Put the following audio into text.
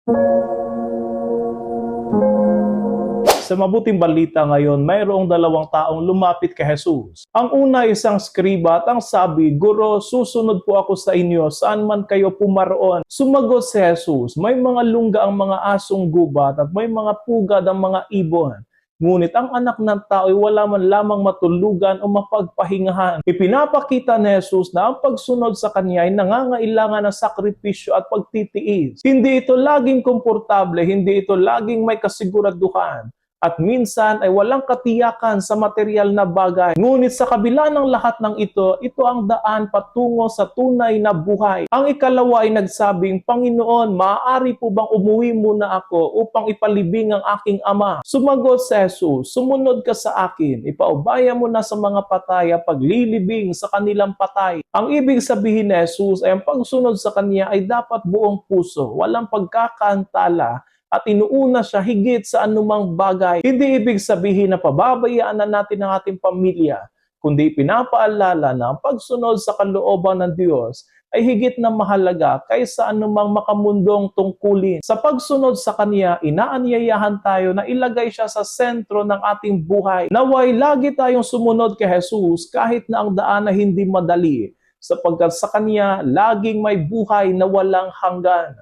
Sa mabuting balita ngayon, mayroong dalawang taong lumapit kay Jesus. Ang una isang skriba at ang sabi, "Guro, susunod po ako sa inyo saan man kayo pumaroon." Sumagot si Jesus, "May mga lungga ang mga asong gubat at may mga pugad ang mga ibon. Ngunit ang anak ng tao ay wala man lamang matulugan o mapagpahingahan." Ipinapakita ni Jesus na ang pagsunod sa Kanya ay nangangailangan ng sakripisyo at pagtitiis. Hindi ito laging komportable, hindi ito laging may kasiguraduhan. At minsan ay walang katiyakan sa material na bagay. Ngunit sa kabila ng lahat ng ito, ito ang daan patungo sa tunay na buhay. Ang ikalawa ay nagsabing, "Panginoon, maaari po bang umuwi muna ako upang ipalibing ang aking ama?" Sumagot si Jesus, "Sumunod ka sa akin. Ipaubaya mo na sa mga patay ang paglilibing sa kanilang patay." Ang ibig sabihin ni Jesus ay ang pagsunod sa Kanya ay dapat buong puso, walang pagkakantala, at inuuna siya higit sa anumang bagay. Hindi ibig sabihin na pababayaan na natin ang ating pamilya, kundi pinapaalala na ang pagsunod sa kalooban ng Diyos ay higit na mahalaga kaysa anumang makamundong tungkulin. Sa pagsunod sa Kanya, inaanyayahan tayo na ilagay siya sa sentro ng ating buhay. Naway lagi tayong sumunod kay Jesus kahit na ang daan ay hindi madali, sapagkat sa Kanya laging may buhay na walang hanggan.